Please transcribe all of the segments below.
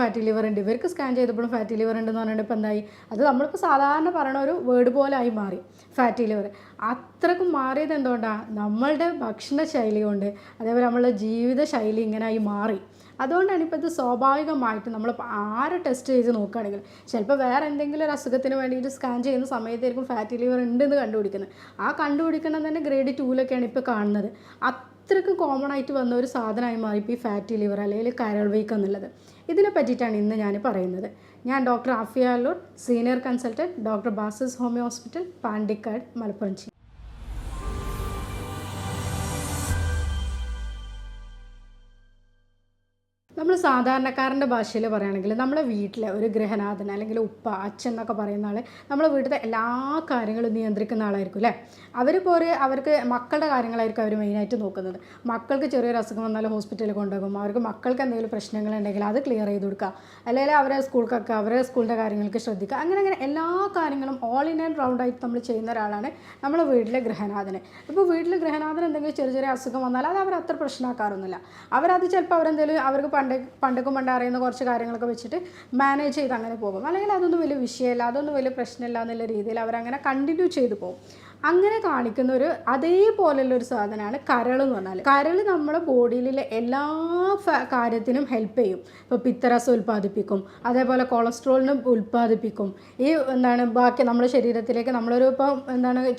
Fatty liver ഉണ്ട്, ഇവർക്ക് scan ചെയ്തപ്പോഴും ഫാറ്റി ലിവർ ഉണ്ടെന്ന് പറഞ്ഞിട്ട് ഇപ്പോൾ എന്തായി, അത് നമ്മളിപ്പോൾ സാധാരണ പറയണ ഒരു വേർഡ് പോലെ ആയി മാറി ഫാറ്റി ലിവർ. അത്രക്കും മാറിയത് എന്തുകൊണ്ടാണ്? നമ്മളുടെ ഭക്ഷണശൈലി കൊണ്ട്, അതേപോലെ നമ്മളുടെ ജീവിതശൈലി ഇങ്ങനെ ആയി മാറി. അതുകൊണ്ടാണ് ഇപ്പോൾ ഇത് സ്വാഭാവികമായിട്ട് നമ്മളിപ്പോൾ ആരെ ടെസ്റ്റ് ചെയ്ത് നോക്കുകയാണെങ്കിൽ ചിലപ്പോൾ വേറെ എന്തെങ്കിലും ഒരു അസുഖത്തിന് വേണ്ടിയിട്ട് സ്കാൻ ചെയ്യുന്ന സമയത്തായിരിക്കും ഫാറ്റി ലിവർ ഉണ്ടെന്ന് കണ്ടുപിടിക്കുന്നത്. ആ കണ്ടുപിടിക്കണം തന്നെ ഗ്രേഡ് 2-ലൊക്കെയാണ് ഇപ്പോൾ കാണുന്നത്. അത്രയ്ക്ക് കോമൺ ആയിട്ട് വന്ന ഒരു സാധനമായി മാറിപ്പോൾ ഈ ഫാറ്റി ലിവർ അല്ലെങ്കിൽ കരൾ വീക്കം എന്നുള്ളത്. ഇതിനെ പറ്റിയിട്ടാണ് ഇന്ന് ഞാൻ പറയുന്നത്. ഞാൻ doctor Afiya Allur, senior consultant, doctor Basis homeo hospital, Pandikkad, Malappuram. നമ്മൾ സാധാരണക്കാരൻ്റെ ഭാഷയിൽ പറയുകയാണെങ്കിൽ നമ്മളെ വീട്ടിലെ ഒരു ഗൃഹനാഥൻ അല്ലെങ്കിൽ ഉപ്പ, അച്ഛൻ എന്നൊക്കെ പറയുന്ന ആൾ നമ്മളെ വീട്ടിലെ എല്ലാ കാര്യങ്ങളും നിയന്ത്രിക്കുന്ന ആളായിരിക്കും അല്ലേ. അവർക്ക് മക്കളുടെ കാര്യങ്ങളായിരിക്കും അവർ മെയിനായിട്ട് നോക്കുന്നത്. മക്കൾക്ക് ചെറിയൊരു അസുഖം വന്നാൽ ഹോസ്പിറ്റലിൽ കൊണ്ടുപോകും, അവർക്ക് മക്കൾക്ക് എന്തെങ്കിലും പ്രശ്നങ്ങളുണ്ടെങ്കിൽ അത് ക്ലിയർ ചെയ്ത് കൊടുക്കുക, അല്ലെങ്കിൽ അവരെ സ്കൂൾക്കൊക്കെ അവരുടെ സ്കൂളിൻ്റെ കാര്യങ്ങൾക്ക് ശ്രദ്ധിക്കുക. അങ്ങനെ എല്ലാ കാര്യങ്ങളും ഓൾ ഇൻ ആൻഡ് റൗണ്ടായിട്ട് നമ്മൾ ചെയ്യുന്ന ഒരാളാണ് നമ്മളെ വീട്ടിലെ ഗൃഹനാഥന്. ഇപ്പോൾ വീട്ടിലെ ഗൃഹനാഥന് എന്തെങ്കിലും ചെറിയ അസുഖം വന്നാൽ അത് അവർ അത്ര പ്രശ്നമാക്കാറൊന്നുമില്ല. അവരത് ചിലപ്പോൾ അവർക്ക് പണ്ടൊക്കെ അറിയുന്ന കുറച്ച് കാര്യങ്ങളൊക്കെ വെച്ചിട്ട് മാനേജ് ചെയ്ത് അങ്ങനെ പോകും. അല്ലെങ്കിൽ അതൊന്നും വലിയ വിഷയമല്ല, അതൊന്നും വലിയ പ്രശ്നമില്ല എന്നുള്ള രീതിയിൽ അവരങ്ങനെ കണ്ടിന്യൂ ചെയ്ത് പോകും. അങ്ങനെ കാണിക്കുന്ന ഒരു അതേപോലെയുള്ള ഒരു സാധനമാണ് കരൾ എന്ന് പറഞ്ഞാൽ. കരൾ നമ്മുടെ ബോഡിയിലെ എല്ലാ കാര്യത്തിനും ഹെൽപ്പ് ചെയ്യും. ഇപ്പോൾ പിത്തരസം ഉൽപ്പാദിപ്പിക്കും, അതേപോലെ കൊളസ്ട്രോളിനും ഉൽപ്പാദിപ്പിക്കും. ബാക്കി നമ്മുടെ ശരീരത്തിലേക്ക്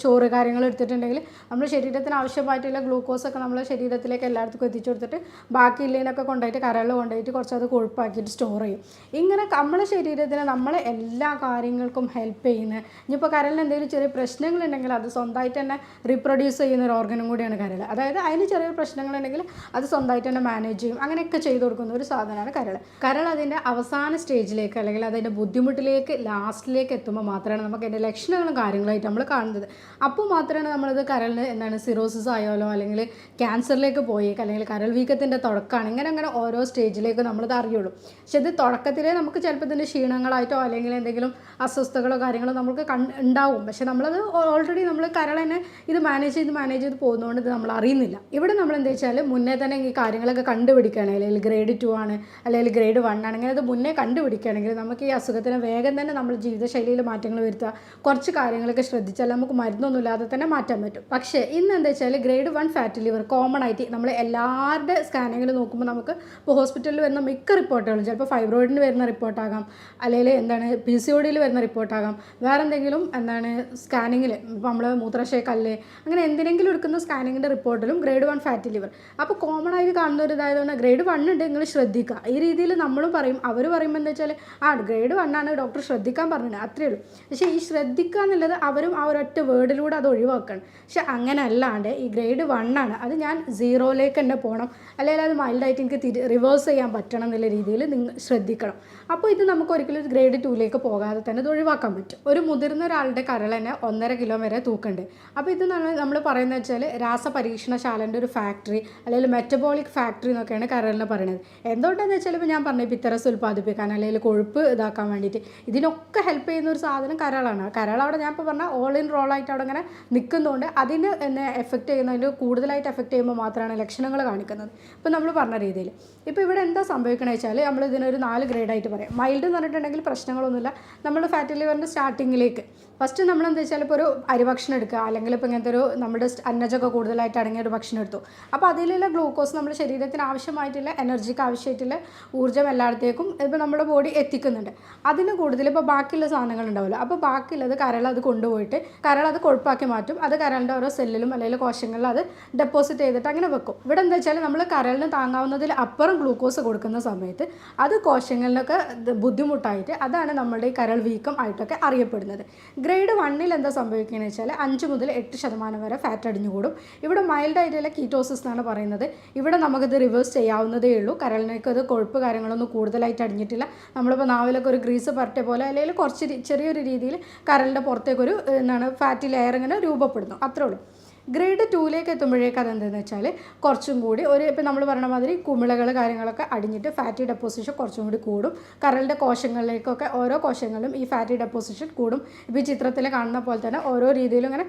ചോറ് കാര്യങ്ങൾ എടുത്തിട്ടുണ്ടെങ്കിൽ നമ്മുടെ ശരീരത്തിന് ആവശ്യമായിട്ടുള്ള ഗ്ലൂക്കോസൊക്കെ നമ്മുടെ ശരീരത്തിലേക്ക് എല്ലായിടത്തും എത്തിച്ചു കൊടുത്തിട്ട് ബാക്കിയുള്ളതിനൊക്കെ കൊണ്ടുപോയിട്ട് കരളിൽ കൊണ്ടുപോയിട്ട് കുറച്ചത് കൊഴുപ്പാക്കിയിട്ട് സ്റ്റോർ ചെയ്യും. ഇങ്ങനെ നമ്മുടെ ശരീരത്തിന് നമ്മളെ എല്ലാ കാര്യങ്ങൾക്കും ഹെൽപ്പ് ചെയ്യുന്ന, ഇനിയിപ്പോൾ കരളിന് എന്തെങ്കിലും ചെറിയ പ്രശ്നങ്ങളുണ്ടെങ്കിൽ അത് സ്വന്തമായിട്ട് തന്നെ റീപ്രൊഡ്യൂസ് ചെയ്യുന്ന ഒരു ഓർഗനും കൂടിയാണ് കരൾ. അതായത് അതിന് ചെറിയ പ്രശ്നങ്ങളുണ്ടെങ്കിൽ അത് സ്വന്തമായിട്ട് തന്നെ മാനേജ് ചെയ്യും. അങ്ങനെയൊക്കെ ചെയ്ത് കൊടുക്കുന്ന ഒരു സാധനമാണ് കരൾ. കരൾ അതിൻ്റെ അവസാന സ്റ്റേജിലേക്ക് അല്ലെങ്കിൽ അതിൻ്റെ ബുദ്ധിമുട്ടിലേക്ക് ലാസ്റ്റിലേക്ക് എത്തുമ്പോൾ മാത്രമാണ് നമുക്ക് അതിൻ്റെ ലക്ഷണങ്ങളും കാര്യങ്ങളായിട്ട് നമ്മൾ കാണുന്നത്. അപ്പോൾ മാത്രമാണ് നമ്മളത് കരളിന് സിറോസിസ് ആയാലോ അല്ലെങ്കിൽ ക്യാൻസറിലേക്ക് പോയി അല്ലെങ്കിൽ കരൾ വീക്കത്തിൻ്റെ തുടക്കമാണ് ഇങ്ങനെ ഓരോ സ്റ്റേജിലേക്ക് നമ്മളത് അറിയുള്ളൂ. പക്ഷെ ഇത് തുടക്കത്തിലേ നമുക്ക് ചിലപ്പോൾ ഇതിൻ്റെ ക്ഷീണങ്ങളായിട്ടോ അല്ലെങ്കിൽ എന്തെങ്കിലും അസ്വസ്ഥതകളോ കാര്യങ്ങളോ നമുക്ക് ഉണ്ടാവും. പക്ഷെ നമ്മളത് ഓൾറെഡി കരൾ തന്നെ ഇത് മാനേജ് ചെയ്ത് പോകുന്നതുകൊണ്ട് ഇത് നമ്മൾ അറിയുന്നില്ല. ഇവിടെ നമ്മൾ എന്താ വെച്ചാൽ മുന്നേ തന്നെ ഈ കാര്യങ്ങളൊക്കെ കണ്ടുപിടിക്കുകയാണെങ്കിൽ അല്ലെങ്കിൽ ഗ്രേഡ് 2 ആണ് അല്ലെങ്കിൽ ഗ്രേഡ് 1 ആണ്, അങ്ങനെ അത് മുന്നേ കണ്ടുപിടിക്കുകയാണെങ്കിൽ നമുക്ക് ഈ അസുഖത്തിന് വേഗം തന്നെ നമ്മൾ ജീവിതശൈലിയിൽ മാറ്റങ്ങൾ വരുത്തുക, കുറച്ച് കാര്യങ്ങളൊക്കെ ശ്രദ്ധിച്ചാൽ നമുക്ക് മരുന്നൊന്നും ഇല്ലാതെ തന്നെ മാറ്റാൻ പറ്റും. പക്ഷേ ഇന്ന് എന്താ വെച്ചാൽ ഗ്രേഡ് 1 ഫാറ്റി ലിവർ കോമൺ ആയിട്ട് നമ്മൾ എല്ലാവരുടെ സ്കാനിങ്ങിൽ നോക്കുമ്പോൾ നമുക്ക് ഇപ്പോൾ ഹോസ്പിറ്റലിൽ വരുന്ന മിക്ക റിപ്പോർട്ടുകളും ചിലപ്പോൾ ഫൈബ്രോയിഡിന് വരുന്ന റിപ്പോർട്ടാകാം, അല്ലെങ്കിൽ PCODയിൽ വരുന്ന റിപ്പോർട്ടാകാം, വേറെ എന്തെങ്കിലും സ്കാനിങ്ങിൽ ഇപ്പോൾ നമ്മൾ മൂത്രശയക്കല്ല് അങ്ങനെ എന്തിനെങ്കിലും എടുക്കുന്ന സ്കാനിങ്ങിൻ്റെ റിപ്പോർട്ടിലും ഗ്രേഡ് 1 ഫാറ്റി ലിവർ. അപ്പോൾ കോമൺ ആയിട്ട് കാണുന്ന ഒരു ഇതായതുകൊണ്ട് ഗ്രേഡ് 1 ഉണ്ട്, നിങ്ങൾ ശ്രദ്ധിക്കുക. ഈ രീതിയിൽ നമ്മളും പറയും. അവർ പറയുമ്പോൾ എന്താ വെച്ചാൽ ഗ്രേഡ് 1 ആണ് ഡോക്ടർ ശ്രദ്ധിക്കാൻ പറഞ്ഞത്, അത്രയേ ഉള്ളൂ. പക്ഷേ ഈ ശ്രദ്ധിക്കുക എന്നുള്ളത് അവരും ആ ഒരൊറ്റ വേർഡിലൂടെ അത് ഒഴിവാക്കണം. പക്ഷെ അങ്ങനെ അല്ലാണ്ട് ഈ ഗ്രേഡ് 1 ആണ്, അത് ഞാൻ 0ലേക്ക് തന്നെ പോകണം, അല്ലെങ്കിൽ അത് മൈൽഡായിട്ട് എനിക്ക് റിവേഴ്സ് ചെയ്യാൻ പറ്റണം എന്നുള്ള രീതിയിൽ നിങ്ങൾ ശ്രദ്ധിക്കണം. അപ്പോൾ ഇത് നമുക്ക് ഒരിക്കലും ഗ്രേഡ് 2ലേക്ക് പോകാതെ തന്നെ ഇത് ഒഴിവാക്കാൻ പറ്റും. ഒരു മുതിർന്ന ഒരാളുടെ കരൾ തന്നെ 1.5 കിലോ വരെ തൂക്കുണ്ട്. അപ്പോൾ ഇത് നമ്മൾ പറയുന്നത് വെച്ചാൽ രാസപരീക്ഷണശാലൻ്റെ ഒരു ഫാക്ടറി അല്ലെങ്കിൽ മെറ്റബോളിക് ഫാക്ടറി എന്നൊക്കെയാണ് കരളിനെ പറയുന്നത്. എന്തുകൊണ്ടാണെന്ന് വെച്ചാൽ ഇപ്പോൾ ഞാൻ പറഞ്ഞ പിത്തരസ് ഉൽപ്പാദിപ്പിക്കാൻ അല്ലെങ്കിൽ കൊഴുപ്പ് ഇതാക്കാൻ വേണ്ടിയിട്ട് ഇതിനൊക്കെ ഹെൽപ്പ് ചെയ്യുന്ന ഒരു സാധനം കരളാണ്. കരൾ അവിടെ ഞാൻ ഇപ്പോൾ പറഞ്ഞാൽ ഓൾ ഇൻ റോളായിട്ട് അവിടെ അങ്ങനെ നിൽക്കുന്നതുകൊണ്ട് അതിന് എന്നെ എഫക്റ്റ് ചെയ്യുന്നതിൽ കൂടുതലായിട്ട് എഫക്റ്റ് ചെയ്യുമ്പോൾ മാത്രമാണ് ലക്ഷണങ്ങൾ കാണിക്കുന്നത്. ഇപ്പോൾ നമ്മൾ പറഞ്ഞ രീതിയിൽ ഇപ്പോൾ ഇവിടെ എന്താ സംഭവിക്കണമെന്ന് വെച്ചാൽ നമ്മൾ ഇതിനൊരു 4 ഗ്രേഡായിട്ട് പറയാം. മൈൽഡ് എന്ന് പറഞ്ഞിട്ടുണ്ടെങ്കിൽ പ്രശ്നങ്ങളൊന്നുമില്ല. നമ്മൾ ഫാറ്റി ലിവറിൻ്റെ സ്റ്റാർട്ടിങ്ങിലേക്ക് ഫസ്റ്റ് നമ്മളെന്താ വെച്ചാൽ ഇപ്പോൾ ഒരു അരിഭക്ഷണം എടുക്കുക, അല്ലെങ്കിൽ ഇപ്പോൾ ഇങ്ങനത്തെ ഒരു നമ്മുടെ അന്നജമൊക്കെ കൂടുതലായിട്ട് അടങ്ങിയ ഒരു ഭക്ഷണം എടുത്തു. അപ്പോൾ അതിലുള്ള ഗ്ലൂക്കോസ് നമ്മുടെ ശരീരത്തിന് ആവശ്യമായിട്ടുള്ള എനർജിക്ക് ആവശ്യമായിട്ടുള്ള ഊർജ്ജം എല്ലായിടത്തേക്കും ഇപ്പോൾ നമ്മുടെ ബോഡി എത്തിക്കുന്നുണ്ട്. അതിന് കൂടുതൽ ഇപ്പോൾ ബാക്കിയുള്ള സാധനങ്ങൾ ഉണ്ടാവില്ല. അപ്പോൾ ബാക്കിയുള്ളത് കരൾ അത് കൊണ്ടുപോയിട്ട് കരൾ അത് കൊഴുപ്പാക്കി മാറ്റും. അത് കരളിൻ്റെ ഓരോ സെല്ലിലും അല്ലെങ്കിൽ കോശങ്ങളിലും അത് ഡെപ്പോസിറ്റ് ചെയ്തിട്ട് അങ്ങനെ വെക്കും. ഇവിടെ എന്താ വെച്ചാൽ നമ്മൾ കരളിന് താങ്ങാവുന്നതിൽ അപ്പുറം ഗ്ലൂക്കോസ് കൊടുക്കുന്ന സമയത്ത് അത് കോശങ്ങളിലൊക്കെ ബുദ്ധിമുട്ടായിട്ട് അതാണ് നമ്മുടെ ഈ കരൾ വീക്കം ആയിട്ടൊക്കെ അറിയപ്പെടുന്നത്. ഗ്രേഡ് 1 എന്താ സംഭവിക്കുകയെന്ന് വെച്ചാൽ 5 മുതൽ 8% വരെ ഫാറ്റ് അടിഞ്ഞുകൂടും. ഇവിടെ മൈൽഡ് ആയിട്ടുള്ള കീറ്റോസിസ് എന്നാണ് പറയുന്നത്. ഇവിടെ നമുക്കിത് റിവേഴ്സ് ചെയ്യാവുന്നതേ ഉള്ളൂ. കരളിനേക്ക് അത് കൊഴുപ്പ് കാര്യങ്ങളൊന്നും കൂടുതലായിട്ട് അടിഞ്ഞിട്ടില്ല. നമ്മളിപ്പോൾ നാവിലൊക്കെ ഒരു ഗ്രീസ് പരട്ടെ പോലെ അല്ലെങ്കിൽ കുറച്ച് ചെറിയൊരു രീതിയിൽ കരളിൻ്റെ പുറത്തേക്കൊരു ഫാറ്റി ലെയർ ഇങ്ങനെ രൂപപ്പെടുന്നു, അത്രേ ഉള്ളൂ. ഗ്രേഡ് 2ലേക്ക് എത്തുമ്പോഴേക്ക് അതെന്താണെന്ന് വെച്ചാൽ കുറച്ചും കൂടി ഇപ്പോൾ നമ്മൾ പറഞ്ഞ മാതിരി കുമിളകൾ കാര്യങ്ങളൊക്കെ അടിഞ്ഞിട്ട് ഫാറ്റി ഡെപ്പോസിഷൻ കുറച്ചും കൂടി കൂടും. കരളിൻ്റെ കോശങ്ങളിലേക്കൊക്കെ ഓരോ കോശങ്ങളിലും ഈ ഫാറ്റി ഡെപ്പോസിഷൻ കൂടും. ഇപ്പോൾ ഈ ചിത്രത്തിൽ കാണുന്ന പോലെ തന്നെ ഓരോ രീതിയിലും ഇങ്ങനെ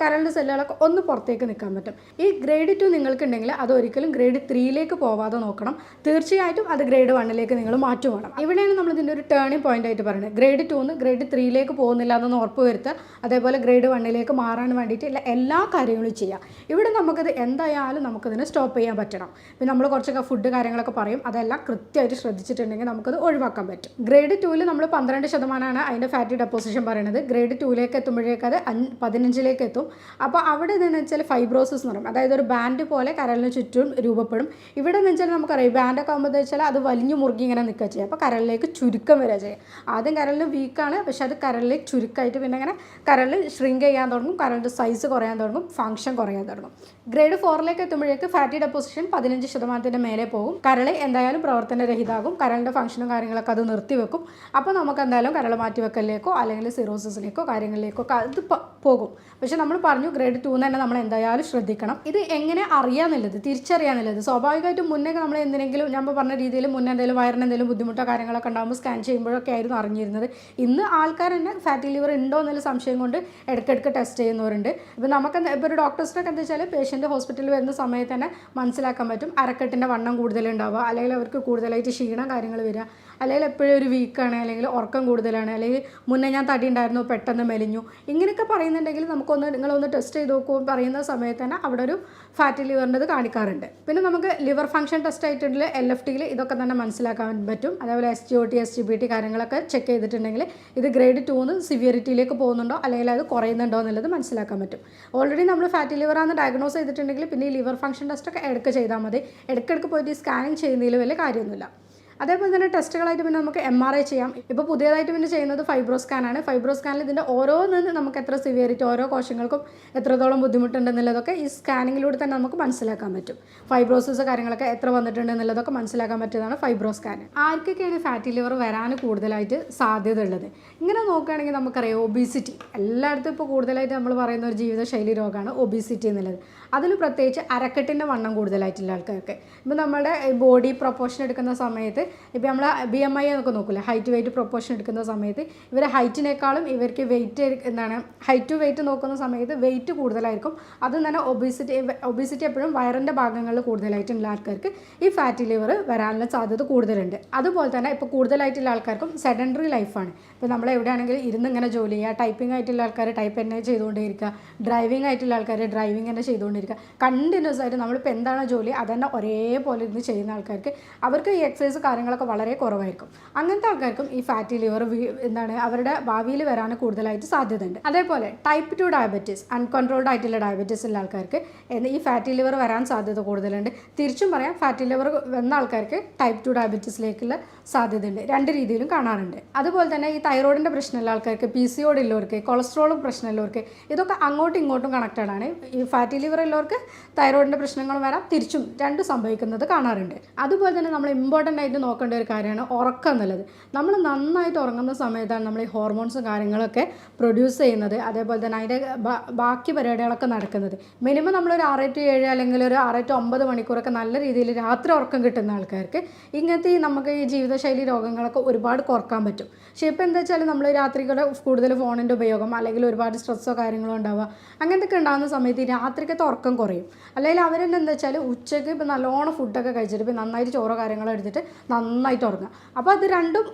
കരളിൻ്റെ സെല്ലുകളൊക്കെ ഒന്ന് പുറത്തേക്ക് നിൽക്കാൻ പറ്റും. ഈ ഗ്രേഡ് 2 നിങ്ങൾക്കുണ്ടെങ്കിൽ അത് ഒരിക്കലും ഗ്രേഡ് 3ലേക്ക് പോവാതെ നോക്കണം. തീർച്ചയായിട്ടും അത് ഗ്രേഡ് 1ലേക്ക് നിങ്ങൾ മാറ്റി വേണം. ഇവിടെയാണ് നമ്മൾ ഇതിൻ്റെ ഒരു ടേണിംഗ് പോയിന്റ് ആയിട്ട് പറയുന്നത്. ഗ്രേഡ് 2 ഗ്രേഡ് 3ലേക്ക് പോകുന്നില്ല എന്നൊന്ന് ഉറപ്പ് വരുത്തുക. അതേപോലെ ഗ്രേഡ് 1ലേക്ക് മാറാൻ വേണ്ടിയിട്ട് എല്ലാ കാര്യങ്ങളും ചെയ്യാം. ഇവിടെ നമുക്കത് എന്തായാലും നമുക്കതിനെ സ്റ്റോപ്പ് ചെയ്യാൻ പറ്റണം. പിന്നെ നമ്മൾ കുറച്ചൊക്കെ ഫുഡ് കാര്യങ്ങളൊക്കെ പറയും, അതെല്ലാം കൃത്യമായിട്ട് ശ്രദ്ധിച്ചിട്ടുണ്ടെങ്കിൽ നമുക്കത് ഒഴിവാക്കാൻ പറ്റും. ഗ്രേഡ് 2ൽ നമ്മൾ 12% അതിൻ്റെ ഫാറ്റി ഡെപ്പോസിഷൻ പറയുന്നത്. ഗ്രേഡ് 2ലേക്ക് എത്തുമ്പോഴേക്ക് അത് 15ലേക്ക് എത്തും. അപ്പോൾ അവിടെ എന്ന് വെച്ചാൽ ഫൈബ്രോസിസ് എന്ന് പറയും. അതായത് ഒരു ബാൻഡ് പോലെ കരളിന് ചുറ്റും രൂപപ്പെടും. ഇവിടെ എന്ന് വെച്ചാൽ നമുക്കറിയാം ബാൻഡൊക്കെ ആകുമ്പോൾ വെച്ചാൽ അത് വലിഞ്ഞു മുറുകി ഇങ്ങനെ നിൽക്കുക ചെയ്യുക. അപ്പോൾ കരളിലേക്ക് ചുരുക്കം വരിക ചെയ്യുക. ആദ്യം കരളിന് വീക്കാണ്, പക്ഷെ അത് കരളിലേക്ക് ചുരുക്കമായിട്ട് പിന്നെ ഇങ്ങനെ കരളിൽ ഷ്രിങ്ക് ചെയ്യാൻ തുടങ്ങും, കരളിൻ്റെ സൈസ് കുറയാൻ തുടങ്ങും, ഫംഗ്ഷൻ കുറയാൻ തുടങ്ങും. ഗ്രേഡ് 4ലേക്ക് എത്തുമ്പോഴേക്ക് ഫാറ്റി ഡെപ്പോസിഷൻ 15% മേലെ പോകും. കരൾ എന്തായാലും പ്രവർത്തനരഹിതമാകും. കരളിൻ്റെ ഫംഗ്ഷനും കാര്യങ്ങളൊക്കെ അത് നിർത്തിവെക്കും. അപ്പോൾ നമുക്ക് എന്തായാലും കരൾ മാറ്റിവെക്കലിലേക്കോ അല്ലെങ്കിൽ സിറോസിസിലേക്കോ കാര്യങ്ങളിലേക്കോ അത് പോകും. പക്ഷെ നമ്മൾ പറഞ്ഞു ഗ്രേഡ് 2 തന്നെ നമ്മൾ എന്തായാലും ശ്രദ്ധിക്കണം. ഇത് എങ്ങനെ അറിയാമെന്നുള്ളത്, തിരിച്ചറിയാമെന്നുള്ളത് സ്വാഭാവികമായിട്ടും മുന്നേ നമ്മൾ എന്തിനെങ്കിലും ഞാൻ പറഞ്ഞ രീതിയിൽ മുന്നേ എന്തെങ്കിലും വയറിന് എന്തെങ്കിലും ബുദ്ധിമുട്ടോ കാര്യങ്ങളൊക്കെ ഉണ്ടാകുമ്പോൾ സ്കാൻ ചെയ്യുമ്പോഴൊക്കെ ആയിരുന്നു അറിഞ്ഞിരുന്നത്. ഇന്ന് ആൾക്കാർ തന്നെ ഫാറ്റി ലിവർ ഉണ്ടോ എന്നുള്ള സംശയം കൊണ്ട് ഇടയ്ക്കിടയ്ക്ക് ടെസ്റ്റ് ചെയ്യുന്നവരുണ്ട്. ഇപ്പോൾ നമുക്ക് ഇപ്പോൾ ഒരു ഡോക്ടേഴ്സിനൊക്കെ എന്താ വെച്ചാൽ പേഷ്യൻ്റ് ഹോസ്പിറ്റലിൽ വരുന്ന സമയത്ത് തന്നെ മനസ്സിലാക്കാൻ പറ്റും. അരക്കെട്ടിൻ്റെ വണ്ണം കൂടുതലുണ്ടാവുക, അല്ലെങ്കിൽ അവർക്ക് കൂടുതലായിട്ട് ക്ഷീണം കാര്യങ്ങൾ വരിക, അല്ലെങ്കിൽ എപ്പോഴും ഒരു വീക്കാണ്, അല്ലെങ്കിൽ ഉറക്കം കൂടുതലാണ്, അല്ലെങ്കിൽ മുന്നേ ഞാൻ തടി ഉണ്ടായിരുന്നു പെട്ടെന്ന് മെലിഞ്ഞു, ഇങ്ങനെയൊക്കെ പറയുന്നുണ്ടെങ്കിൽ നിങ്ങളൊന്ന് ടെസ്റ്റ് ചെയ്ത് നോക്കുമ്പോൾ പറയുന്ന സമയത്ത് തന്നെ അവിടെ ഒരു ഫാറ്റി ലിവറിൻ്റെത് കാണിക്കാറുണ്ട്. പിന്നെ നമുക്ക് ലിവർ ഫംഗ്ഷൻ ടെസ്റ്റ് ആയിട്ടുള്ള LFTയിൽ ഇതൊക്കെ തന്നെ മനസ്സിലാക്കാൻ പറ്റും. അതേപോലെ SGOT SGPT കാര്യങ്ങളൊക്കെ ചെക്ക് ചെയ്തിട്ടുണ്ടെങ്കിൽ ഇത് ഗ്രേഡ് 2 സിവിയറിറ്റിയിലേക്ക് പോകുന്നുണ്ടോ അല്ലെങ്കിൽ അത് കുറയുന്നുണ്ടോ എന്നുള്ളത് മനസ്സിലാക്കാൻ പറ്റും. ഓൾറെഡി നമ്മൾ ഫാറ്റി ലിവറാണെന്ന് ഡയഗ്നോസ് ചെയ്തിട്ടുണ്ടെങ്കിൽ പിന്നെ ഈ ലിവർ ഫംഗ്ഷൻ ടെസ്റ്റൊക്കെ ഇടയ്ക്ക് ചെയ്താൽ മതി. ഇടയ്ക്കിടയ്ക്ക് പോയിട്ട് ഈ സ്കാനിങ് ചെയ്യുന്നതിൽ വലിയ കാര്യമൊന്നുമില്ല. അതേപോലെ തന്നെ ടെസ്റ്റുകളായിട്ട് പിന്നെ നമുക്ക് MRI ചെയ്യാം. ഇപ്പോൾ പുതിയതായിട്ട് പിന്നെ ചെയ്യുന്നത് ഫൈബ്രോ സ്കാനാണ്. ഫൈബ്രോ സ്കാനിൽ ഇതിൻ്റെ ഓരോന്നിന് നമുക്ക് എത്ര സിവിയറിറ്റി, ഓരോ കോശങ്ങൾക്കും എത്രത്തോളം ബുദ്ധിമുട്ടുണ്ടെന്നുള്ളതൊക്കെ ഈ സ്കാനിങ്ങിലൂടെ തന്നെ നമുക്ക് മനസ്സിലാക്കാൻ പറ്റും. ഫൈബ്രോസിസ് കാര്യങ്ങളൊക്കെ എത്ര വന്നിട്ടുണ്ടെന്നുള്ളതൊക്കെ മനസ്സിലാക്കാൻ പറ്റിയതാണ് ഫൈബ്രോ സ്കാൻ. ആർക്കൊക്കെയാണ് ഫാറ്റി ലിവർ വരാൻ കൂടുതലായിട്ട് സാധ്യത ഉള്ളത്? ഇങ്ങനെ നോക്കുകയാണെങ്കിൽ നമുക്കറിയാം ഒബീസിറ്റി എല്ലായിടത്തും ഇപ്പോൾ കൂടുതലായിട്ട് നമ്മൾ പറയുന്ന ഒരു ജീവിതശൈലി രോഗമാണ് ഒബീസിറ്റി എന്നുള്ളത്. അതിൽ പ്രത്യേകിച്ച് അരക്കെട്ടിൻ്റെ വണ്ണം കൂടുതലായിട്ടുള്ള ആൾക്കാർക്ക് ഇപ്പോൾ നമ്മുടെ ബോഡി പ്രൊപ്പോർഷൻ എടുക്കുന്ന സമയത്ത് ഇപ്പോൾ നമ്മൾ BMI എന്നൊക്കെ നോക്കില്ല, ഹൈറ്റ് വെയിറ്റ് പ്രൊപ്പോർഷൻ എടുക്കുന്ന സമയത്ത് ഇവരെ ഹൈറ്റിനേക്കാളും ഇവർക്ക് വെയിറ്റ് ഹൈറ്റ് ടു വെയിറ്റ് നോക്കുന്ന സമയത്ത് വെയിറ്റ് കൂടുതലായിരിക്കും. അതും തന്നെ ഒബീസിറ്റി എപ്പോഴും വയറിൻ്റെ ഭാഗങ്ങളിൽ കൂടുതലായിട്ടുള്ള ആൾക്കാർക്ക് ഈ ഫാറ്റി ലിവർ വരാനുള്ള സാധ്യത കൂടുതലുണ്ട്. അതുപോലെ തന്നെ ഇപ്പോൾ കൂടുതലായിട്ടുള്ള ആൾക്കാർക്കും സെഡൻറ്ററി ലൈഫാണ്. ഇപ്പോൾ നമ്മൾ എവിടെയാണെങ്കിലും ഇരുന്ന് ഇങ്ങനെ ജോലി ചെയ്യുക, ടൈപ്പിംഗ് ആയിട്ടുള്ള ആൾക്കാർ ടൈപ്പ് തന്നെ ചെയ്തുകൊണ്ടേയിരിക്കുക, ഡ്രൈവിംഗ് ആയിട്ടുള്ള ആൾക്കാർ ഡ്രൈവിംഗ് തന്നെ ചെയ്തുകൊണ്ടിരിക്കുക, കണ്ടിന്യൂസ് ആയിട്ട് നമ്മളിപ്പോൾ എന്താണ് ജോലി അതന്നെ ഒരേപോലെ ഇരുന്ന് ചെയ്യുന്ന ആൾക്കാർക്ക് അവർക്ക് ഈ എക്സസൈസ് കാര്യങ്ങളൊക്കെ വളരെ കുറവായിരിക്കും. അങ്ങനത്തെ ആൾക്കാർക്കും ഈ ഫാറ്റി ലിവർ അവരുടെ ഭാവിയിൽ വരാൻ കൂടുതലായിട്ട് സാധ്യതയുണ്ട്. അതേപോലെ ടൈപ്പ് 2 ഡയബറ്റീസ്, അൺകൺട്രോൾഡ് ആയിട്ടുള്ള ഡയബറ്റീസ് ഉള്ള ആൾക്കാർക്ക് ഈ ഫാറ്റി ലിവർ വരാൻ സാധ്യത കൂടുതലുണ്ട്. തിരിച്ചും പറയാം, ഫാറ്റി ലിവർ വന്ന ആൾക്കാർക്ക് ടൈപ്പ് 2 ഡയബറ്റീസിലേക്കുള്ള സാധ്യതയുണ്ട്. രണ്ട് രീതിയിലും കാണാറുണ്ട്. അതുപോലെ തന്നെ ഈ തൈറോയിഡിൻ്റെ പ്രശ്നമുള്ള ആൾക്കാർക്ക്, PCOD ഉള്ളവർക്ക്, കൊളസ്ട്രോളും പ്രശ്നമുള്ളവർക്ക് ഇതൊക്കെ അങ്ങോട്ടും ഇങ്ങോട്ടും കണക്റ്റഡ് ആണ്. ഈ ഫാറ്റി ലിവർ ഉള്ളവർക്ക് തൈറോയിഡിൻ്റെ പ്രശ്നങ്ങൾ വരാം, തിരിച്ചും രണ്ട് സംഭവിക്കുന്നത് കാണാറുണ്ട്. അതുപോലെ തന്നെ നമ്മൾ ഇമ്പോർട്ടൻ്റ് ആയിട്ട് നോക്കേണ്ട ഒരു കാര്യമാണ് ഉറക്കം എന്നുള്ളത്. നമ്മൾ നന്നായിട്ട് ഉറങ്ങുന്ന സമയത്താണ് നമ്മൾ ഈ ഹോർമോൺസും കാര്യങ്ങളൊക്കെ പ്രൊഡ്യൂസ് ചെയ്യുന്നത്. അതേപോലെ തന്നെ അതിൻ്റെ ബാക്കി പരിപാടികളൊക്കെ നടക്കുന്നത്. മിനിമം നമ്മളൊരു 6 to 7 അല്ലെങ്കിൽ ഒരു 6 to 9 മണിക്കൂറൊക്കെ നല്ല രീതിയിൽ രാത്രി ഉറക്കം കിട്ടുന്ന ആൾക്കാർക്ക് ഇങ്ങനത്തെ നമുക്ക് ഈ ജീവിതശൈലി രോഗങ്ങളൊക്കെ ഒരുപാട് കുറക്കാൻ പറ്റും. പക്ഷേ ഇപ്പോൾ എന്താ വെച്ചാൽ നമ്മൾ രാത്രികളെ കൂടുതൽ ഫോണിൻ്റെ ഉപയോഗം അല്ലെങ്കിൽ ഒരുപാട് സ്ട്രെസ്സോ കാര്യങ്ങളോ ഉണ്ടാവുക അങ്ങനത്തെയൊക്കെ ഉണ്ടാകുന്ന സമയത്ത് ഈ രാത്രിക്കത്തെ ഉറക്കം കുറയും. അല്ലെങ്കിൽ അവരെന്നെ എന്താ വെച്ചാൽ ഉച്ചയ്ക്ക് ഇപ്പോൾ നല്ലോണം ഫുഡൊക്കെ കഴിച്ചിട്ട് ഇപ്പോൾ നന്നായിട്ട് ചോറോ കാര്യങ്ങളോ എടുത്തിട്ട് നന്നായിട്ട് ഉറങ്ങുക. അപ്പോൾ അത് രണ്ടും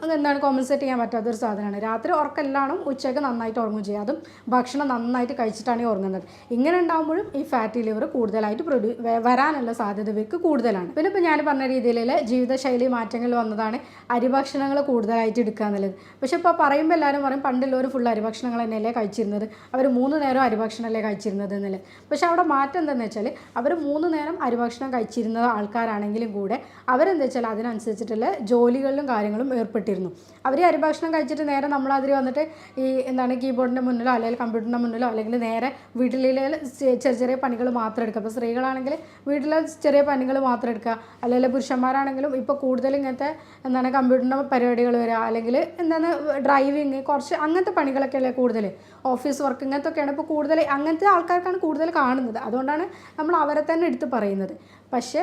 കോമ്പൻസേറ്റ് ചെയ്യാൻ പറ്റാത്തൊരു സാധനമാണ്. രാത്രി ഉറക്കമെല്ലാം ഉച്ചയ്ക്ക് നന്നായിട്ട് ഉറങ്ങും ചെയ്യുക, അതും ഭക്ഷണം നന്നായിട്ട് കഴിച്ചിട്ടാണ് ഈ ഉറങ്ങുന്നത്. ഇങ്ങനെ ഉണ്ടാകുമ്പോഴും ഈ ഫാറ്റി ലിവർ കൂടുതലായിട്ട് വരാനുള്ള സാധ്യത ഇവർക്ക് കൂടുതലാണ്. പിന്നെ ഇപ്പോൾ ഞാൻ പറഞ്ഞ രീതിയിലുള്ള ജീവിതശൈലി മാറ്റങ്ങൾ വന്നതാണ് അരിഭക്ഷണങ്ങൾ കൂടുതലായിട്ട് എടുക്കുക എന്നുള്ളത്. പക്ഷേ ഇപ്പോൾ പറയുമ്പോൾ എല്ലാവരും പറയും പണ്ടുള്ളവർ ഫുൾ അരിഭക്ഷണങ്ങൾ തന്നെയല്ലേ കഴിച്ചിരുന്നത്, അവർ 3 നേരം അരിഭക്ഷണമല്ലേ കഴിച്ചിരുന്നത് എന്നുള്ളത്. പക്ഷേ അവിടെ മാറ്റം മറ്റെന്താണെന്ന് വെച്ചാൽ അവർ 3 നേരം അരിഭക്ഷണം കഴിച്ചിരുന്ന ആൾക്കാരാണെങ്കിലും കൂടെ അവരെന്താ വെച്ചാൽ അതിനനുസരിച്ചിട്ടുള്ള ജോലികളിലും കാര്യങ്ങളും ഏർപ്പെട്ടിരുന്നു. അവർ അരിഭക്ഷണം കഴിച്ചിട്ട് നേരെ നമ്മളതിൽ വന്നിട്ട് ഈ എന്താണ് കീബോർഡിൻ്റെ മുന്നിലോ അല്ലെങ്കിൽ കമ്പ്യൂട്ടറിൻ്റെ മുന്നിലോ അല്ലെങ്കിൽ നേരെ വീട്ടിലെ ചെറിയ ചെറിയ പണികൾ മാത്രം എടുക്കുക. അപ്പോൾ സ്ത്രീകളാണെങ്കിൽ വീട്ടിലെ ചെറിയ പണികൾ മാത്രം എടുക്കുക, അല്ലെങ്കിൽ പുരുഷന്മാരാണെങ്കിലും ഇപ്പോൾ കൂടുതൽ ഇങ്ങനത്തെ എന്താണ് കമ്പ്യൂട്ടറിൻ്റെ പരിപാടികൾ വരിക, അല്ലെങ്കിൽ എന്താണ് ഡ്രൈവിങ്, കുറച്ച് അങ്ങനത്തെ പണികളൊക്കെ അല്ലേ കൂടുതൽ, ഓഫീസ് വർക്ക് ഇങ്ങനത്തെയൊക്കെയാണ് ഇപ്പോൾ കൂടുതൽ, അങ്ങനത്തെ ആൾക്കാർക്കാണ് കൂടുതൽ കാണുന്നത്. അതുകൊണ്ടാണ് നമ്മൾ അവരെ തന്നെ എടുത്ത് പറയുന്നത്. പക്ഷേ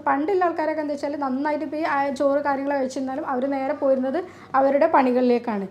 പണ്ടുള്ള ആൾക്കാരൊക്കെ എന്താ വെച്ചാൽ നന്നായിട്ട് ഇപ്പോൾ ഈ ചോറ് കാര്യങ്ങൾ കഴിച്ചിരുന്നാലും അവർ നേരെ പോയിരുന്നത് അവരുടെ പണികളിലേക്കാണ്.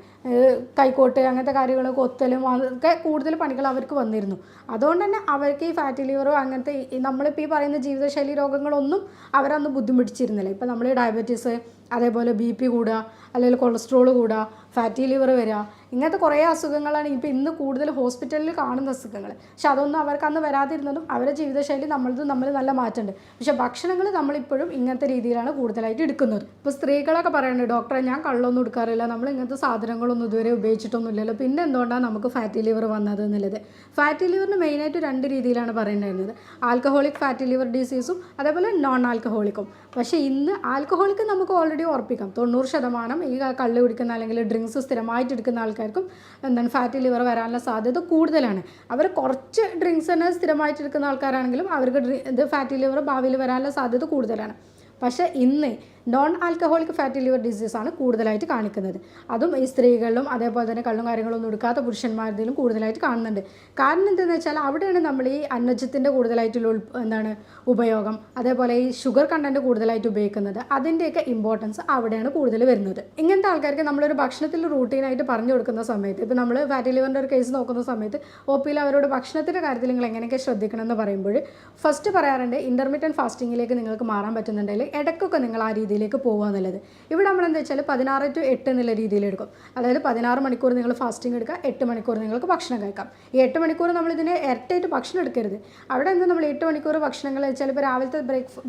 കൈക്കോട്ട് അങ്ങനത്തെ കാര്യങ്ങൾ, കൊത്തലും അതൊക്കെ കൂടുതൽ പണികൾ അവർക്ക് വന്നിരുന്നു. അതുകൊണ്ട് തന്നെ അവർക്ക് ഈ ഫാറ്റി ലിവറോ അങ്ങനത്തെ നമ്മളിപ്പോൾ ഈ പറയുന്ന ജീവിതശൈലി രോഗങ്ങളൊന്നും അവരന്ന് ബുദ്ധിമുട്ടിച്ചിരുന്നില്ല. ഇപ്പോൾ നമ്മൾ ഡയബറ്റീസ്, അതേപോലെ BP കൂടുക, അല്ലെങ്കിൽ കൊളസ്ട്രോൾ കൂടുക, ഫാറ്റി ലിവർ വരിക, ഇങ്ങനത്തെ കുറേ അസുഖങ്ങളാണ് ഇപ്പോൾ ഇന്ന് കൂടുതൽ ഹോസ്പിറ്റലിൽ കാണുന്ന അസുഖങ്ങൾ. പക്ഷെ അതൊന്നും അവർക്ക് അന്ന് വരാതിരുന്നതും അവരുടെ ജീവിതശൈലി നമ്മളിത് നല്ല മാറ്റമുണ്ട്. പക്ഷേ ഭക്ഷണങ്ങൾ നമ്മളിപ്പോഴും ഇങ്ങനത്തെ രീതിയിലാണ് കൂടുതലായിട്ട് എടുക്കുന്നത്. ഇപ്പോൾ സ്ത്രീകളൊക്കെ പറയുന്നുണ്ട്, ഡോക്ടറെ ഞാൻ കള്ളൊന്നും എടുക്കാറില്ല, നമ്മൾ ഇങ്ങനത്തെ സാധനങ്ങളൊന്നും ഇതുവരെ ഉപയോഗിച്ചിട്ടൊന്നുമില്ലല്ലോ, പിന്നെ എന്തുകൊണ്ടാണ് നമുക്ക് ഫാറ്റി ലിവർ വന്നത് എന്നുള്ളത്. ഫാറ്റി ലിവറിന് മെയിനായിട്ട് 2 രീതിയിലാണ് പറയുന്നുണ്ടായിരുന്നത്. ആൽക്കഹോളിക് ഫാറ്റി ലിവർ ഡിസീസും അതേപോലെ നോൺ ആൽക്കഹോളിക്കും. പക്ഷേ ഇന്ന് ആൽക്കഹോളിക്ക് നമുക്ക് ഓൾറെഡി ഉറപ്പിക്കാം, 90% ഈ കള്ള് കുടിക്കുന്ന അല്ലെങ്കിൽ ഡ്രിങ്ക്സ് സ്ഥിരമായിട്ട് എടുക്കുന്ന ആൾക്കാർക്കും എന്താണ് ഫാറ്റി ലിവർ വരാനുള്ള സാധ്യത കൂടുതലാണ്. അവർ കുറച്ച് ഡ്രിങ്ക്സ് തന്നെ സ്ഥിരമായിട്ട് എടുക്കുന്ന ആൾക്കാരാണെങ്കിലും അവർക്ക് ഇത് ഫാറ്റി ലിവർ ഭാവിയിൽ വരാനുള്ള സാധ്യത കൂടുതലാണ്. പക്ഷേ ഇന്ന് നോൺ ആൽക്കഹോളിക് ഫാറ്റി ലിവർ ഡിസീസാണ് കൂടുതലായിട്ട് കാണിക്കുന്നത്. അതും ഈ സ്ത്രീകളിലും അതേപോലെ തന്നെ കള്ളും കാര്യങ്ങളൊന്നും എടുക്കാത്ത പുരുഷന്മാരിലും കൂടുതലായിട്ട് കാണുന്നുണ്ട്. കാരണം എന്താണെന്ന് വെച്ചാൽ അവിടെയാണ് നമ്മൾ ഈ അന്നജത്തിൻ്റെ കൂടുതലായിട്ടുള്ള ഉപയോഗം, അതേപോലെ ഈ ഷുഗർ കണ്ടൻറ്റ് കൂടുതലായിട്ട് ഉപയോഗിക്കുന്നത്, അതിൻ്റെയൊക്കെ ഇമ്പോർട്ടൻസ് അവിടെയാണ് കൂടുതൽ വരുന്നത്. ഇങ്ങനത്തെ ആൾക്കാർക്ക് നമ്മളൊരു ഭക്ഷണത്തിൽ റൂട്ടീനായിട്ട് പറഞ്ഞു കൊടുക്കുന്ന സമയത്ത്, ഇപ്പോൾ നമ്മൾ ഫാറ്റി ലിവറിൻ്റെ ഒരു കേസ് നോക്കുന്ന സമയത്ത് OPയിൽ അവരോട് ഭക്ഷണത്തിൻ്റെ കാര്യത്തിൽ നിങ്ങൾ എങ്ങനെയൊക്കെ ശ്രദ്ധിക്കണം എന്ന് പറയുമ്പോൾ ഫസ്റ്റ് പറയാറുണ്ട്, ഇൻ്റർമീഡിയറ്റ് ഫാസ്റ്റിങ്ങിലേക്ക് നിങ്ങൾക്ക് മാറാൻ പറ്റുന്നുണ്ടെങ്കിൽ ഇടയ്ക്കൊക്കെ നിങ്ങൾ ആ രീതിയിലേക്ക് പോകുക എന്നുള്ളത്. ഇവിടെ നമ്മളെന്താ വെച്ചാൽ 16 to 8 എന്നുള്ള രീതിയിലെടുക്കും. അതായത് 16 മണിക്കൂർ നിങ്ങൾ ഫാസ്റ്റിംഗ് എടുക്കുക, 8 മണിക്കൂർ നിങ്ങൾക്ക് ഭക്ഷണം കഴിക്കാം. ഈ 8 മണിക്കൂർ നമ്മളിതിനെ ഇരട്ടിയായിട്ട് ഭക്ഷണം എടുക്കരുത്. അവിടെ എന്താ നമ്മൾ 8 മണിക്കൂർ ഭക്ഷണങ്ങൾ വെച്ചാൽ ഇപ്പോൾ രാവിലത്തെ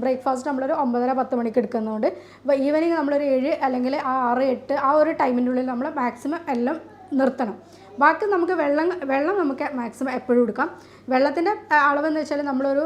ബ്രേക്ക്ഫാസ്റ്റ് നമ്മളൊരു 9:30-10 മണിക്ക് എടുക്കുന്നതുകൊണ്ട് ഇപ്പോൾ ഈവനിങ് നമ്മളൊരു 7 അല്ലെങ്കിൽ 6, 8 ആ ഒരു ടൈമിൻ്റെ ഉള്ളിൽ നമ്മൾ മാക്സിമം എല്ലാം നിർത്തണം. ബാക്കി നമുക്ക് വെള്ളം നമുക്ക് മാക്സിമം എപ്പോഴും എടുക്കാം. വെള്ളത്തിൻ്റെ അളവെന്ന് വെച്ചാൽ നമ്മളൊരു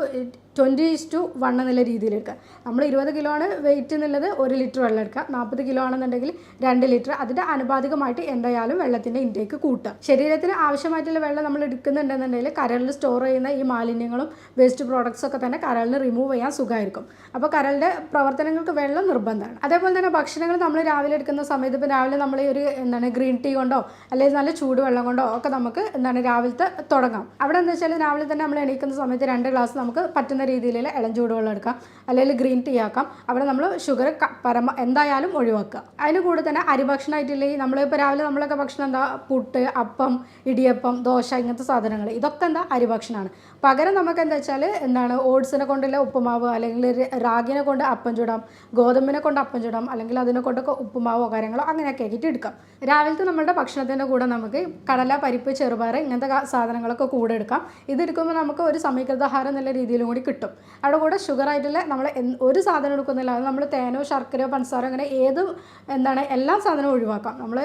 20:1 എന്നുള്ള രീതിയിൽ എടുക്കുക. നമ്മൾ 20 കിലോ ആണ് വെയിറ്റ് എന്നുള്ളത് 1 ലിറ്റർ വെള്ളം എടുക്കുക. 40 കിലോ ആണെന്നുണ്ടെങ്കിൽ 2 ലിറ്റർ. അതിൻ്റെ അനുപാതികമായിട്ട് എന്തായാലും വെള്ളത്തിൻ്റെ ഇൻടേക്ക് കൂട്ടുക. ശരീരത്തിന് ആവശ്യമായിട്ടുള്ള വെള്ളം നമ്മൾ എടുക്കുന്നുണ്ടെന്നുണ്ടെങ്കിൽ കരളിൽ സ്റ്റോർ ചെയ്യുന്ന ഈ മാലിന്യങ്ങളും വേസ്റ്റ് പ്രോഡക്ട്സ് ഒക്കെ തന്നെ കരളിന് റിമൂവ് ചെയ്യാൻ സുഖമായിരിക്കും. അപ്പോൾ കരളിൻ്റെ പ്രവർത്തനങ്ങൾക്ക് വെള്ളം നിർബന്ധമാണ്. അതേപോലെ തന്നെ ഭക്ഷണങ്ങൾ നമ്മൾ രാവിലെ എടുക്കുന്ന സമയത്ത് ഇപ്പോൾ രാവിലെ നമ്മൾ ഒരു ഗ്രീൻ ടീ കൊണ്ടോ അല്ലെങ്കിൽ നല്ല ചൂടുവെള്ളം കൊണ്ടോ ഒക്കെ നമുക്ക് രാവിലത്തെ തുടങ്ങാം. അവിടെ എന്താ വെച്ചാൽ രാവിലെ തന്നെ നമ്മൾ എണീക്കുന്ന സമയത്ത് 2 ഗ്ലാസ് നമുക്ക് പറ്റുന്ന രീതിയിലുള്ള ഇളം ചൂടുവെള്ളം എടുക്കാം, അല്ലെങ്കിൽ ഗ്രീൻ ടീ ആക്കാം. അവിടെ നമ്മൾ ഷുഗർ എന്തായാലും ഒഴിവാക്കുക. അതിന് കൂടെ തന്നെ അരിഭക്ഷണമായിട്ടുള്ള നമ്മളിപ്പോൾ രാവിലെ നമ്മളൊക്കെ ഭക്ഷണം എന്താ, പുട്ട്, അപ്പം, ഇടിയപ്പം, ദോശ, ഇങ്ങനത്തെ സാധനങ്ങൾ, ഇതൊക്കെ എന്താ അരിഭക്ഷണമാണ്. പകരം നമുക്ക് എന്താ വെച്ചാൽ ഓട്സിനെ കൊണ്ടുള്ള ഉപ്പുമാവ്, അല്ലെങ്കിൽ റാഗിനെ കൊണ്ട് അപ്പം ചൂടാം, ഗോതമ്പിനെ കൊണ്ട് അപ്പം ചൂടാം, അല്ലെങ്കിൽ അതിനെ കൊണ്ടൊക്കെ ഉപ്പുമാവോ കാര്യങ്ങളോ അങ്ങനെയൊക്കെ ആക്കിയിട്ട് എടുക്കാം. രാവിലത്തെ നമ്മളുടെ ഭക്ഷണത്തിൻ്റെ കൂടെ നമുക്ക് കടല, പരിപ്പ്, ചെറുപയർ ഇങ്ങനത്തെ സാധനങ്ങളൊക്കെ കൂടെ എടുക്കാം. ഇതെടുക്കുമ്പോൾ നമുക്ക് ഒരു സമീകൃതാഹാരം എന്നുള്ള രീതിയിലും കൂടി കിട്ടും. അവിടെ കൂടെ ഷുഗറായിട്ടുള്ള നമ്മൾ ഒരു സാധനം എടുക്കുന്നില്ല, അത് നമ്മൾ തേനോ ശർക്കരയോ പഞ്ചസാരോ അങ്ങനെ എല്ലാ സാധനവും ഒഴിവാക്കാം. നമ്മൾ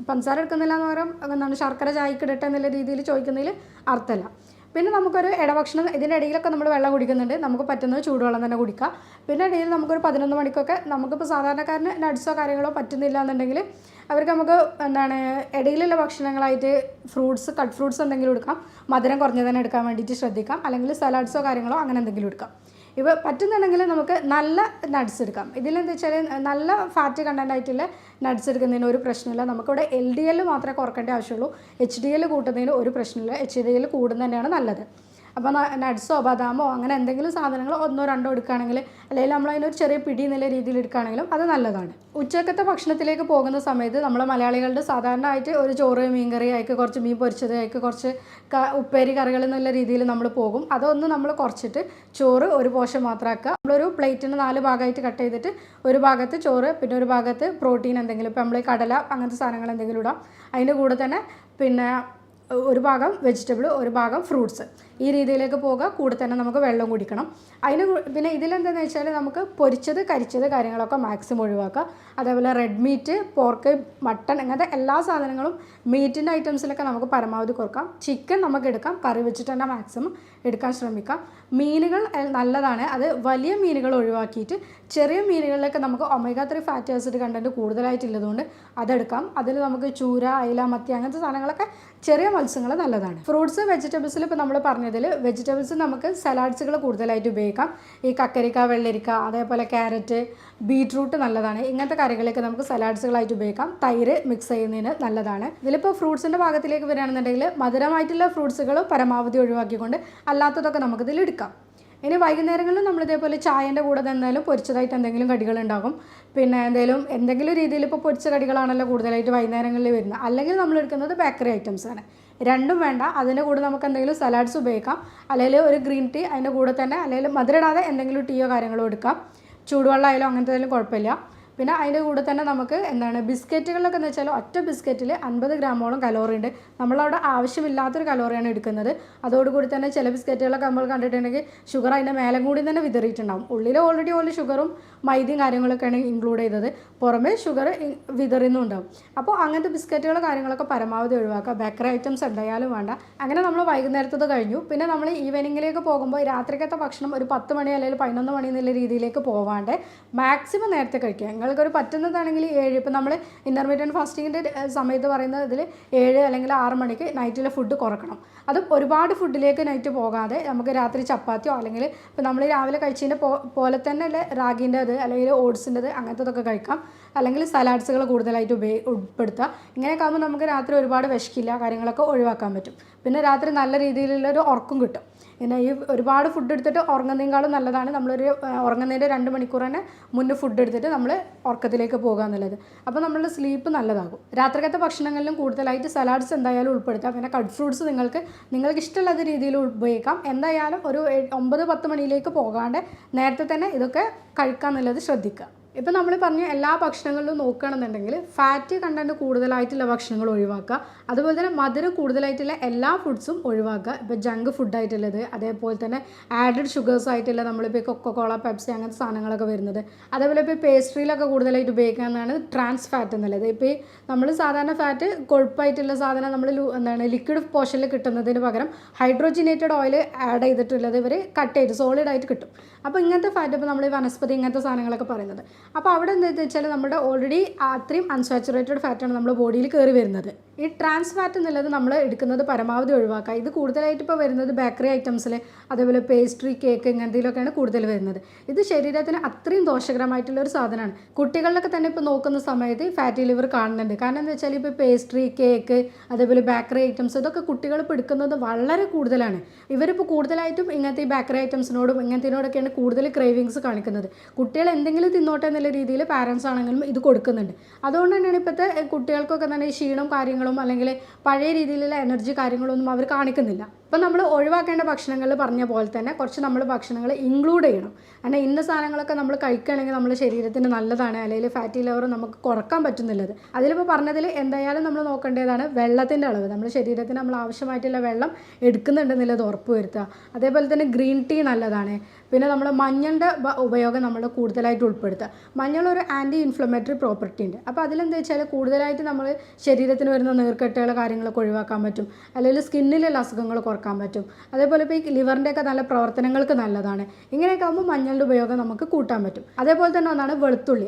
പഞ്ചസാര എടുക്കുന്നില്ല എന്ന് പറയാം, ശർക്കര ചായക്ക് ഇടട്ടെ എന്നുള്ള രീതിയിൽ ചോദിക്കുന്നതിൽ അർത്ഥമല്ല. പിന്നെ നമുക്കൊരു ഇടഭക്ഷണം, ഇതിൻ്റെ ഇടയിലൊക്കെ നമ്മൾ വെള്ളം കുടിക്കുന്നുണ്ട്, നമുക്ക് പറ്റുന്നത് ചൂടുവെള്ളം തന്നെ കുടിക്കുക. പിന്നെ ഇടയിൽ നമുക്കൊരു 11 മണിക്കൊക്കെ നമുക്കിപ്പോൾ സാധാരണക്കാരന് നട്ട്സോ കാര്യങ്ങളോ പറ്റുന്നില്ല എന്നുണ്ടെങ്കിൽ അവർക്ക് നമുക്ക് ഇടയിലുള്ള ഭക്ഷണങ്ങളായിട്ട് കട്ട് ഫ്രൂട്ട്സ് എന്തെങ്കിലും എടുക്കാം, മധുരം കുറഞ്ഞ് തന്നെ എടുക്കാൻ വേണ്ടിയിട്ട് ശ്രദ്ധിക്കാം, അല്ലെങ്കിൽ സലാഡ്സോ കാര്യങ്ങളോ അങ്ങനെ എന്തെങ്കിലും എടുക്കാം. ഇപ്പോൾ പറ്റുന്നുണ്ടെങ്കിൽ നമുക്ക് നല്ല നട്ട്സ് എടുക്കാം. ഇതിലെന്താ വെച്ചാൽ നല്ല ഫാറ്റ് കണ്ടൻ്റ് ആയിട്ടുള്ള നട്ട്സ് എടുക്കുന്നതിന് ഒരു പ്രശ്നമില്ല. നമുക്കിവിടെ LDL മാത്രമേ കുറക്കേണ്ട ആവശ്യമുള്ളൂ, HDL കൂട്ടുന്നതിന് ഒരു പ്രശ്നമില്ല. HDL കൂടുന്നത് തന്നെയാണ് നല്ലത്. അപ്പോൾ നട്ട്സോ ബദാമോ അങ്ങനെ എന്തെങ്കിലും സാധനങ്ങൾ 1-2 എടുക്കുകയാണെങ്കിൽ, അല്ലെങ്കിൽ നമ്മളതിനൊരു ചെറിയ പിടി എന്നുള്ള രീതിയിൽ എടുക്കുകയാണെങ്കിലും അത് നല്ലതാണ്. ഉച്ചക്കത്തെ ഭക്ഷണത്തിലേക്ക് പോകുന്ന സമയത്ത് നമ്മൾ മലയാളികളുടെ സാധാരണ ആയിട്ട് ഒരു ചോറ്, മീൻകറി ആയിക്ക്, കുറച്ച് മീൻ പൊരിച്ചത് ആയിക്ക്, കുറച്ച് ഉപ്പേരി കറികൾ എന്നുള്ള രീതിയിൽ നമ്മൾ പോകും. അതൊന്ന് നമ്മൾ കുറച്ചിട്ട് ചോറ് ഒരു പോർഷൻ മാത്രമാക്കുക. നമ്മളൊരു പ്ലേറ്റിന് 4 ഭാഗമായിട്ട് കട്ട് ചെയ്തിട്ട് ഒരു ഭാഗത്ത് ചോറ്, പിന്നെ ഒരു ഭാഗത്ത് പ്രോട്ടീൻ എന്തെങ്കിലും, ഇപ്പോൾ നമ്മൾ കടല അങ്ങനത്തെ സാധനങ്ങൾ എന്തെങ്കിലും ഇടാം. അതിൻ്റെ കൂടെ തന്നെ പിന്നെ ഒരു ഭാഗം വെജിറ്റബിൾ, ഒരു ഭാഗം ഫ്രൂട്ട്സ്. ഈ രീതിയിലേക്ക് പോകുക. കൂടെ തന്നെ നമുക്ക് വെള്ളം കുടിക്കണം. പിന്നെ ഇതിലെന്താണെന്ന് വെച്ചാൽ നമുക്ക് പൊരിച്ചത് കരിച്ചത് കാര്യങ്ങളൊക്കെ മാക്സിമം ഒഴിവാക്കുക. അതേപോലെ റെഡ് മീറ്റ്, പോർക്ക്, മട്ടൺ ഇങ്ങനത്തെ എല്ലാ സാധനങ്ങളും മീറ്റിൻ്റെ ഐറ്റംസിലൊക്കെ നമുക്ക് പരമാവധി കുറക്കാം. ചിക്കൻ നമുക്ക് എടുക്കാം, കറി വെച്ചിട്ട് തന്നെ മാക്സിമം എടുക്കാൻ ശ്രമിക്കാം. മീനുകൾ നല്ലതാണ്, അത് വലിയ മീനുകൾ ഒഴിവാക്കിയിട്ട് ചെറിയ മീനുകളിലൊക്കെ നമുക്ക് ഒമേഗ 3 ഫാറ്റി ആസിഡ് കണ്ടൻറ്റ് കൂടുതലായിട്ടുള്ളതുകൊണ്ട് അതെടുക്കാം. അതിൽ നമുക്ക് ചൂര, അയില, മത്തി അങ്ങനത്തെ സാധനങ്ങളൊക്കെ ചെറിയ മത്സ്യങ്ങൾ നല്ലതാണ്. ഫ്രൂട്ട്സ്, വെജിറ്റബിൾസിൽ ഇപ്പോൾ നമ്മൾ പറഞ്ഞതിൽ വെജിറ്റബിൾസ് നമുക്ക് സലാഡ്സുകൾ കൂടുതലായിട്ട് ഉപയോഗിക്കാം. ഈ കക്കരിക്ക, വെള്ളരിക്ക, അതേപോലെ ക്യാരറ്റ്, ബീട്രൂട്ട് നല്ലതാണ്. ഇങ്ങനത്തെ കറികളൊക്കെ നമുക്ക് സലാഡ്സുകളായിട്ട് ഉപയോഗിക്കാം. തൈര് മിക്സ് ചെയ്യുന്നതിന് നല്ലതാണ്. ഇതിലിപ്പോൾ ഫ്രൂട്ട്സിൻ്റെ ഭാഗത്തിലേക്ക് വരികയാണെന്നുണ്ടെങ്കിൽ മധുരമായിട്ടുള്ള ഫ്രൂട്ട്സുകൾ പരമാവധി ഒഴിവാക്കിക്കൊണ്ട് അല്ലാത്തതൊക്കെ നമുക്കിതിൽ എടുക്കാം. ഇനി വൈകുന്നേരങ്ങളിൽ നമ്മൾ ഇതേപോലെ ചായൻ്റെ കൂടെ തന്നാലും പൊരിച്ചതായിട്ട് എന്തെങ്കിലും കടികളുണ്ടാകും. പിന്നെ എന്തെങ്കിലും രീതിയിൽ ഇപ്പോൾ പൊരിച്ച കടികളാണല്ലോ കൂടുതലായിട്ട് വൈകുന്നേരങ്ങളിൽ വരുന്നത്. അല്ലെങ്കിൽ നമ്മൾ എടുക്കുന്നത് ബേക്കറി ഐറ്റംസ് ആണ്. രണ്ടും വേണ്ട. അതിൻ്റെ കൂടെ നമുക്ക് എന്തെങ്കിലും സലാഡ്സ് ഉപയോഗിക്കാം, അല്ലെങ്കിൽ ഒരു ഗ്രീൻ ടീ അതിൻ്റെ കൂടെ തന്നെ, അല്ലെങ്കിൽ മധുരമിടാതെ എന്തെങ്കിലും ടീയോ കാര്യങ്ങളോ എടുക്കാം. ചൂടുവെള്ളം ആയാലും അങ്ങനത്തെ ഏതായാലും കുഴപ്പമില്ല. പിന്നെ അതിൻ്റെ കൂടെ തന്നെ നമുക്ക് ബിസ്ക്കറ്റുകളിലൊക്കെ എന്ന് വെച്ചാൽ ഒറ്റ ബിസ്ക്കറ്റിൽ 50 ഗ്രാമോളം കലോറി ഉണ്ട്. നമ്മളവിടെ ആവശ്യമില്ലാത്തൊരു കലോറിയാണ് എടുക്കുന്നത്. അതോടുകൂടി തന്നെ ചില ബിസ്ക്കറ്റുകളൊക്കെ നമ്മൾ കണ്ടിട്ടുണ്ടെങ്കിൽ ഷുഗർ അതിൻ്റെ മേലെ കൂടി തന്നെ വിതറിയിട്ടുണ്ടാകും. ഉള്ളിൽ ഓൾറെഡി ഷുഗറും മൈദയും കാര്യങ്ങളൊക്കെയാണ് ഇൻക്ലൂഡ് ചെയ്തത്, പുറമേ ഷുഗർ വിതറുന്നുണ്ടാവും. അപ്പോൾ അങ്ങനത്തെ ബിസ്ക്കറ്റുകൾ കാര്യങ്ങളൊക്കെ പരമാവധി ഒഴിവാക്കുക. ബേക്കറി ഐറ്റംസ് എന്തായാലും വേണ്ട. അങ്ങനെ നമ്മൾ വൈകുന്നേരത്തത് കഴിഞ്ഞു. പിന്നെ നമ്മൾ ഈവനിങ്ങിലേക്ക് പോകുമ്പോൾ രാത്രിക്കത്തെ ഭക്ഷണം ഒരു 10 മണി അല്ലെങ്കിൽ 11 മണി എന്നുള്ള രീതിയിലേക്ക് പോവാണ്ട് മാക്സിമം നേരത്തെ കഴിക്കുക. നിങ്ങൾക്കൊരു പറ്റുന്നതാണെങ്കിൽ 7, ഇപ്പോൾ നമ്മൾ ഇൻ്റർമീഡിയറ്റ് ഫാസ്റ്റിങ്ങിൻ്റെ സമയത്ത് പറയുന്നത് ഇതിൽ 7 അല്ലെങ്കിൽ 6 മണിക്ക് നൈറ്റിലെ ഫുഡ് കുറക്കണം. അതും ഒരുപാട് ഫുഡിലേക്ക് നൈറ്റ് പോകാതെ നമുക്ക് രാത്രി ചപ്പാത്തിയോ അല്ലെങ്കിൽ ഇപ്പോൾ നമ്മൾ രാവിലെ കഴിച്ചതിൻ്റെ പോലെ തന്നെ റാഗിൻ്റെ അത് അല്ലെങ്കിൽ ഓട്സിൻ്റെത് അങ്ങനത്തതൊക്കെ കഴിക്കാം. അല്ലെങ്കിൽ സലാഡ്സുകൾ കൂടുതലായിട്ട് ഉൾപ്പെടുത്തുക. ഇങ്ങനെയൊക്കെ ആകുമ്പോൾ നമുക്ക് രാത്രി ഒരുപാട് വിശക്കില്ല, കാര്യങ്ങളൊക്കെ ഒഴിവാക്കാൻ പറ്റും. പിന്നെ രാത്രി നല്ല രീതിയിലുള്ളൊരു ഉറക്കം കിട്ടും. പിന്നെ ഈ ഒരുപാട് ഫുഡ് എടുത്തിട്ട് ഉറങ്ങുന്നതിനേക്കാളും നല്ലതാണ് നമ്മളൊരു ഉറങ്ങുന്നതിൻ്റെ 2 മണിക്കൂർ തന്നെ മുന്നേ ഫുഡ് എടുത്തിട്ട് നമ്മൾ ഉറക്കത്തിലേക്ക് പോകുക എന്നുള്ളത്. അപ്പോൾ നമ്മളുടെ സ്ലീപ്പ് നല്ലതാകും. രാത്രിക്കത്തെ ഭക്ഷണങ്ങളിലും കൂടുതലായിട്ട് സലാഡ്സ് എന്തായാലും ഉൾപ്പെടുത്താം. പിന്നെ കട്ട് ഫ്രൂട്ട്സ് നിങ്ങൾക്ക് ഇഷ്ടമുള്ള രീതിയിൽ ഉപയോഗിക്കാം. എന്തായാലും ഒരു 9-10 മണിയിലേക്ക് പോകാണ്ട് നേരത്തെ തന്നെ ഇതൊക്കെ കഴിക്കുക എന്നുള്ളത് ശ്രദ്ധിക്കുക. ഇപ്പോൾ നമ്മൾ പറഞ്ഞു എല്ലാ ഭക്ഷണങ്ങളിലും നോക്കുകയാണെന്നുണ്ടെങ്കിൽ ഫാറ്റ് കണ്ടൻറ്റ് കൂടുതലായിട്ടുള്ള ഭക്ഷണങ്ങൾ ഒഴിവാക്കുക. അതുപോലെ തന്നെ മധുരം കൂടുതലായിട്ടുള്ള എല്ലാ ഫുഡ്സും ഒഴിവാക്കുക. ഇപ്പോൾ ജങ്ക് ഫുഡായിട്ടുള്ളത്, അതേപോലെ തന്നെ ആഡഡ് ഷുഗേഴ്സ് ആയിട്ടുള്ള നമ്മളിപ്പോൾ കൊക്കോകോള, പെപ്സി അങ്ങനത്തെ സാധനങ്ങളൊക്കെ വരുന്നത്. അതേപോലെ ഇപ്പോൾ പേസ്ട്രിയിലൊക്കെ കൂടുതലായിട്ട് ഉപയോഗിക്കാവുന്നതാണ് ട്രാൻസ് ഫാറ്റ് എന്നുള്ളത്. ഇപ്പോൾ ഈ നമ്മൾ സാധാരണ ഫാറ്റ് കൊഴുപ്പായിട്ടുള്ള സാധനം നമ്മൾ ലിക്വിഡ് പോർഷനിൽ കിട്ടുന്നതിന് പകരം ഹൈഡ്രോജിനേറ്റഡ് ഓയിൽ ആഡ് ചെയ്തിട്ടുള്ളത് ഇവർ കട്ട് ചെയ്ത് സോളിഡായിട്ട് കിട്ടും. അപ്പോൾ ഇങ്ങനത്തെ ഫാറ്റ് ഇപ്പോൾ നമ്മൾ വനസ്പതി ഇങ്ങനത്തെ സാധനങ്ങളൊക്കെ പറയുന്നത്. അപ്പോൾ അവിടെ എന്താണെന്ന് വെച്ചാൽ നമ്മുടെ ഓൾറെഡി അത്രയും അൺസാച്ചുറേറ്റഡ് ഫാറ്റാണ് നമ്മുടെ ബോഡിയിൽ കയറി വരുന്നത്. ഈ ട്രാൻസ് ഫാറ്റ് എന്നുള്ളത് നമ്മൾ എടുക്കുന്നത് പരമാവധി ഒഴിവാക്കുക. ഇത് കൂടുതലായിട്ട് ഇപ്പോൾ വരുന്നത് ബേക്കറി ഐറ്റംസിൽ, അതേപോലെ പേസ്ട്രി, കേക്ക് ഇങ്ങനത്തിലൊക്കെയാണ് കൂടുതൽ വരുന്നത്. ഇത് ശരീരത്തിന് അത്രയും ദോഷകരമായിട്ടുള്ള ഒരു സാധനമാണ്. കുട്ടികളിലൊക്കെ തന്നെ ഇപ്പോൾ നോക്കുന്ന സമയത്ത് ഫാറ്റി ലിവർ കാണുന്നുണ്ട്. കാരണം എന്താ വെച്ചാൽ ഇപ്പോൾ പേസ്ട്രി, കേക്ക്, അതേപോലെ ബേക്കറി ഐറ്റംസ് ഇതൊക്കെ കുട്ടികൾ ഇപ്പോൾ എടുക്കുന്നത് വളരെ കൂടുതലാണ്. ഇവരിപ്പോൾ കൂടുതലായിട്ടും ഇങ്ങനത്തെ ഈ ബേക്കറി ഐറ്റംസിനോടും ഇങ്ങനത്തിനോടൊക്കെയാണ് കൂടുതൽ ക്രേവിങ്സ് കാണിക്കുന്നത്. കുട്ടികൾ എന്തെങ്കിലും തിന്നോട്ടെ എന്നുള്ള രീതിയിൽ പാരൻസ് ആണെങ്കിലും ഇത് കൊടുക്കുന്നുണ്ട്. അതുകൊണ്ട് തന്നെയാണ് ഇപ്പോഴത്തെ കുട്ടികൾക്കൊക്കെ തന്നെ ഈ ക്ഷീണം കാര്യങ്ങളും അല്ലെങ്കിൽ പഴയ രീതിയിലുള്ള എനർജി കാര്യങ്ങളൊന്നും അവർ കാണിക്കുന്നില്ല. അപ്പോൾ നമ്മൾ ഒഴിവാക്കേണ്ട ഭക്ഷണങ്ങളിൽ പറഞ്ഞ പോലെ തന്നെ കുറച്ച് നമ്മൾ ഭക്ഷണങ്ങൾ ഇൻക്ലൂഡ് ചെയ്യണം. കാരണം ഇന്ന സാധനങ്ങളൊക്കെ നമ്മൾ കഴിക്കുകയാണെങ്കിൽ നമ്മുടെ ശരീരത്തിന് നല്ലതാണ്, അല്ലെങ്കിൽ ഫാറ്റി ലിവർ നമുക്ക് കുറക്കാൻ പറ്റുന്നുള്ളത്. അതിലിപ്പോൾ പറഞ്ഞതിൽ എന്തായാലും നമ്മൾ നോക്കേണ്ടതാണ് വെള്ളത്തിൻ്റെ അളവ്. നമ്മുടെ ശരീരത്തിന് നമ്മൾ ആവശ്യമായിട്ടുള്ള വെള്ളം എടുക്കുന്നുണ്ടെന്നുള്ളത് ഉറപ്പ് വരുത്തുക. അതേപോലെ തന്നെ ഗ്രീൻ ടീ നല്ലതാണ്. പിന്നെ നമ്മൾ മഞ്ഞളുടെ ഉപയോഗം നമ്മൾ കൂടുതലായിട്ട് ഉൾപ്പെടുത്തുക. മഞ്ഞൾ ഒരു ആൻറ്റി ഇൻഫ്ലമേറ്ററി പ്രോപ്പർട്ടി ഉണ്ട്. അപ്പോൾ അതിലെന്താ വെച്ചാൽ കൂടുതലായിട്ട് നമ്മൾ ശരീരത്തിന് വരുന്ന നീർക്കെട്ടുകൾ കാര്യങ്ങളൊക്കെ ഒഴിവാക്കാൻ പറ്റും, അല്ലെങ്കിൽ സ്കിന്നിലുള്ള അസുഖങ്ങൾ കുറക്കാൻ പറ്റും. അതേപോലെ ഇപ്പോൾ ഈ ലിവറിൻ്റെയൊക്കെ നല്ല പ്രവർത്തനങ്ങൾക്ക് നല്ലതാണ്. ഇങ്ങനെയൊക്കെ ആകുമ്പോൾ മഞ്ഞളുടെ ഉപയോഗം നമുക്ക് കൂട്ടാൻ പറ്റും. അതേപോലെ തന്നെ ഒന്നാണ് വെളുത്തുള്ളി.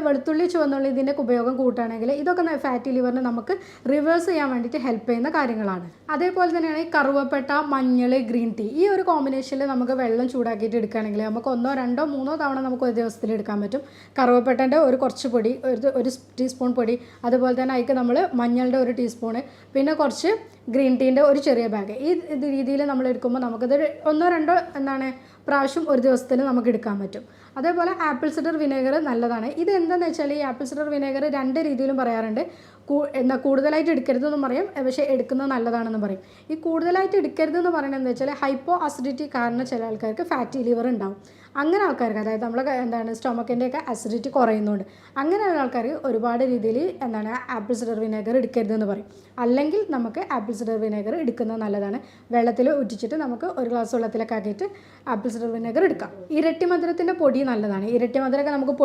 വെളുത്തുള്ളി ചുവന്നുള്ളി ഇതിൻ്റെ ഉപയോഗം കൂട്ടുകയാണെങ്കിൽ ഇതൊക്കെ ഫാറ്റി ലിവറിനെ നമുക്ക് റിവേഴ്സ് ചെയ്യാൻ വേണ്ടിയിട്ട് ഹെൽപ്പ് ചെയ്യുന്ന കാര്യങ്ങളാണ്. അതേപോലെ തന്നെയാണ് ഈ കറുവപ്പട്ട, മഞ്ഞൾ, ഗ്രീൻ ടീ ഈ ഒരു കോമ്പിനേഷനിൽ നമുക്ക് വെള്ളം ചൂടാക്കിയിട്ട് എടുക്കുകയാണെങ്കിൽ നമുക്ക് 1, 2, 3 തവണ നമുക്ക് ഒരു ദിവസത്തിൽ എടുക്കാൻ പറ്റും. കറുവപ്പട്ടൻ്റെ കുറച്ച് പൊടി, ഒരു ടീസ്പൂൺ പൊടി, അതുപോലെ തന്നെ അതിക്ക് നമ്മൾ മഞ്ഞളുടെ 1 ടീസ്പൂണ്, പിന്നെ കുറച്ച് ഗ്രീൻ ടീൻ്റെ ഒരു ചെറിയ ബാഗ്. ഈ രീതിയിൽ നമ്മൾ എടുക്കുമ്പോൾ നമുക്കത് 1, 2 പ്രാവശ്യം ഒരു ദിവസത്തിൽ നമുക്ക് എടുക്കാൻ പറ്റും. അതേപോലെ ആപ്പിൾ സിഡർ വിനെഗർ നല്ലതാണ്. ഇത് എന്താണെന്ന് വെച്ചാൽ ഈ ആപ്പിൾ സിഡർ വിനെഗർ 2 രീതിയിലും പറയാറുണ്ട്. കൂടുതലായിട്ട് എടുക്കരുതെന്നും പറയും, പക്ഷേ എടുക്കുന്നത് നല്ലതാണെന്ന് പറയും. ഈ കൂടുതലായിട്ട് എടുക്കരുതെന്ന് പറയുന്നത് എന്താ വെച്ചാൽ ഹൈപ്പോ അസിഡിറ്റി കാരണം ചില ആൾക്കാർക്ക് ഫാറ്റി ലിവർ ഉണ്ടാവും. അങ്ങനെ ആൾക്കാർക്ക്, അതായത് നമ്മൾ സ്റ്റൊമക്കിൻ്റെയൊക്കെ അസിഡിറ്റി കുറയുന്നുണ്ട്, അങ്ങനെയുള്ള ആൾക്കാർക്ക് ഒരുപാട് രീതിയിൽ ആപ്പിൾ സിഡർ വിനെഗർ എടുക്കരുതെന്ന് പറയും. അല്ലെങ്കിൽ നമുക്ക് ആപ്പിൾ സിഡർ വിനെഗർ എടുക്കുന്നത് നല്ലതാണ്. വെള്ളത്തിൽ ഉറ്റിച്ചിട്ട് നമുക്ക് ഒരു ഗ്ലാസ് വെള്ളത്തിലൊക്കെ ആക്കിയിട്ട് ആപ്പിൾ സിഡർ വിനെഗർ എടുക്കാം. ഇരട്ടി മധുരത്തിൻ്റെ പൊടി നല്ലതാണ്. ഇരട്ടി മധുരമൊക്കെ നമുക്ക്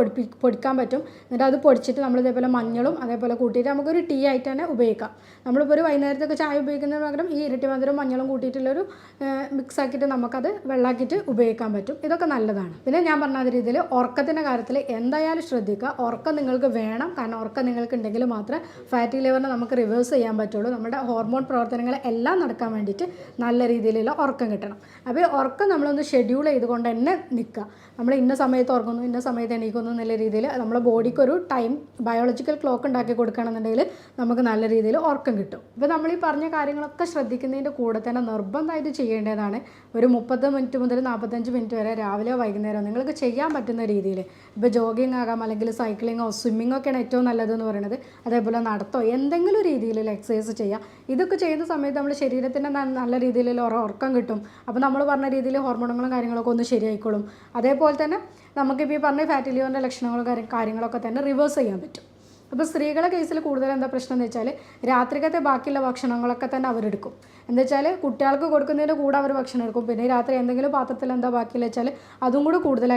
പൊടിക്കാൻ പറ്റും. എന്നിട്ട് അത് പൊടിച്ചിട്ട് നമ്മൾ ഇതേപോലെ മഞ്ഞളും അതേപോലെ കൂട്ടിയിട്ട് നമുക്കൊരു ടീ ആയിട്ട് തന്നെ ഉപയോഗിക്കാം. നമ്മളിപ്പോൾ ഒരു വൈകുന്നേരത്തൊക്കെ ചായ ഉപയോഗിക്കുന്നതിന് പകരം ഈ ഇരട്ടി മധുരം മഞ്ഞളും കൂട്ടിയിട്ടുള്ളൊരു മിക്സ് ആക്കിയിട്ട് നമുക്കത് വെള്ളമാക്കിയിട്ട് ഉപയോഗിക്കാൻ പറ്റും. ഇതൊക്കെ നല്ലതാണ്. പിന്നെ ഞാൻ പറഞ്ഞ രീതിയിൽ ഉറക്കത്തിൻ്റെ കാര്യത്തിൽ എന്തായാലും ശ്രദ്ധിക്കുക. ഉറക്കം നിങ്ങൾക്ക് വേണം. കാരണം ഉറക്കം നിങ്ങൾക്ക് ഉണ്ടെങ്കിൽ മാത്രമേ ഫാറ്റി ലിവറിനെ നമുക്ക് റിവേഴ്സ് ചെയ്യാൻ പറ്റുള്ളൂ. നമ്മുടെ ഹോർമോൺ പ്രവർത്തനങ്ങൾ എല്ലാം നടക്കാൻ വേണ്ടിയിട്ട് നല്ല രീതിയിലുള്ള ഉറക്കം കിട്ടണം. അപ്പോൾ ഈ ഉറക്കം നമ്മളൊന്ന് ഷെഡ്യൂൾ ചെയ്തുകൊണ്ട് തന്നെ നിൽക്കുക. നമ്മൾ ഇന്ന സമയത്ത് ഉറങ്ങുന്നു, ഇന്ന സമയത്ത് എണീക്കുന്നു എന്നുള്ള രീതിയിൽ നമ്മുടെ ബോഡിക്ക് ഒരു ടൈം ബയോളജിക്കൽ ക്ലോക്ക് ഉണ്ടാക്കി കൊടുക്കുകയാണെന്നുണ്ടെങ്കിൽ നമുക്ക് നല്ല രീതിയിൽ ഉറക്കം കിട്ടും. ഇപ്പോൾ നമ്മൾ ഈ പറഞ്ഞ കാര്യങ്ങളൊക്കെ ശ്രദ്ധിക്കുന്നതിൻ്റെ കൂടെ തന്നെ നിർബന്ധമായിട്ട് ചെയ്യേണ്ടതാണ് ഒരു 30 മിനിറ്റ് മുതൽ 45 മിനിറ്റ് വരെ രാവിലെയോ വൈകുന്നേരമോ നിങ്ങൾക്ക് ചെയ്യാൻ പറ്റുന്ന രീതിയിൽ, ഇപ്പോൾ ജോഗിങ് ആകാം, അല്ലെങ്കിൽ സൈക്ലിങ്ങോ സ്വിമ്മിങ്ങോ ഒക്കെയാണ് ഏറ്റവും നല്ലതെന്ന് പറയുന്നത്. അതേപോലെ നടത്തോ എന്തെങ്കിലും രീതിയിലുള്ള എക്സസൈസ് ചെയ്യുക. ഇതൊക്കെ ചെയ്യുന്ന സമയത്ത് നമ്മൾ ശരീരത്തിന് നല്ല രീതിയിലുള്ള ഉറക്കം കിട്ടും. അപ്പോൾ നമ്മൾ പറഞ്ഞ രീതിയിൽ ഹോർമോണുകളും കാര്യങ്ങളൊക്കെ ഒന്ന് ശരിയായിക്കോളും. അതേപോലെ തന്നെ നമുക്കിപ്പോൾ ഈ പറഞ്ഞ ഫാറ്റി ലിവറിൻ്റെ ലക്ഷണങ്ങളും കാര്യങ്ങളൊക്കെ തന്നെ റിവേഴ്സ് ചെയ്യാൻ പറ്റും. അപ്പോൾ സ്ത്രീകളുടെ കേസിൽ കൂടുതൽ എന്താ പ്രശ്നം എന്ന് വെച്ചാൽ രാത്രിക്കത്തെ ബാക്കിയുള്ള ഭക്ഷണങ്ങളൊക്കെ തന്നെ അവരെടുക്കും. എന്താ വെച്ചാൽ കുട്ടികൾക്ക് കൊടുക്കുന്നതിൻ്റെ കൂടെ അവർ ഭക്ഷണം എടുക്കും. പിന്നെ രാത്രി എന്തെങ്കിലും പാത്രത്തിൽ എന്താ ബാക്കിയെന്ന് വെച്ചാൽ അതും കൂടി കൂടുതൽ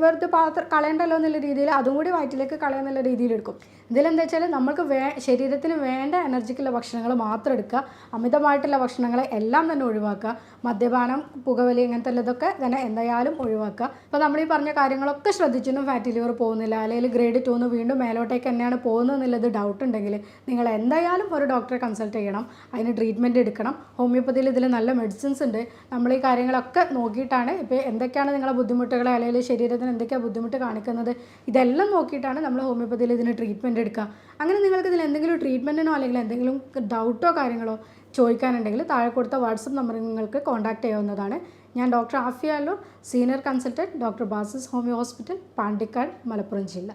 വെറുതെ പാത്രം കളയണ്ടല്ലോ എന്നുള്ള രീതിയിൽ അതും കൂടി വയറ്റിലേക്ക് കളയാന്നുള്ള രീതിയിൽ എടുക്കും. ഇതിലെന്താ വെച്ചാൽ നമുക്ക് ശരീരത്തിന് വേണ്ട എനർജിക്കുള്ള ഭക്ഷണങ്ങൾ മാത്രം എടുക്കുക. അമിതമായിട്ടുള്ള ഭക്ഷണങ്ങൾ എല്ലാം തന്നെ ഒഴിവാക്കുക. മദ്യപാനം, പുകവലി ഇങ്ങനത്തെ ഉള്ളതൊക്കെ തന്നെ എന്തായാലും ഒഴിവാക്കുക. അപ്പോൾ നമ്മൾ ഈ പറഞ്ഞ കാര്യങ്ങളൊക്കെ ശ്രദ്ധിച്ചിട്ടും ഫാറ്റി ലിവർ പോകുന്നില്ല, അല്ലെങ്കിൽ ഗ്രേഡ് 2 വീണ്ടും മേലോട്ടേക്ക് തന്നെയാണ് പോകുന്നത് എന്നുള്ളത് ഡൗട്ട് ഉണ്ടെങ്കിൽ നിങ്ങൾ എന്തായാലും ഒരു ഡോക്ടറെ കൺസൾട്ട് ചെയ്യണം. അതിന് ട്രീറ്റ്മെൻറ്റ് എടുക്കണം. ഹോമിയോപ്പതിയിൽ ഇതിൽ നല്ല മെഡിസിൻസ് ഉണ്ട്. നമ്മൾ ഈ കാര്യങ്ങളൊക്കെ നോക്കിയിട്ടാണ് ഇപ്പോൾ എന്തൊക്കെയാണ് നിങ്ങളുടെ ബുദ്ധിമുട്ടുകൾ, അല്ലെങ്കിൽ ശരീരത്തിന് എന്തൊക്കെയാണ് ബുദ്ധിമുട്ട് കാണിക്കുന്നത്, ഇതെല്ലാം നോക്കിയിട്ടാണ് നമ്മൾ ഹോമിയോപ്പതിയിൽ ഇതിന് ട്രീറ്റ്മെൻറ്റ് എടുക്കുക. അങ്ങനെ നിങ്ങൾക്ക് ഇതിൽ എന്തെങ്കിലും ട്രീറ്റ്മെൻറ്റിനോ അല്ലെങ്കിൽ എന്തെങ്കിലും ഡൗട്ടോ കാര്യങ്ങളോ ചോദിക്കാനുണ്ടെങ്കിൽ താഴെ കൊടുത്ത വാട്സപ്പ് നമ്പറിൽ നിങ്ങൾക്ക് കോൺടാക്റ്റ് ചെയ്യാവുന്നതാണ്. ഞാൻ doctor Afiya Allur, senior consultant, doctor Basis homeo hospital, Pandikkad, Malappuram ജില്ല.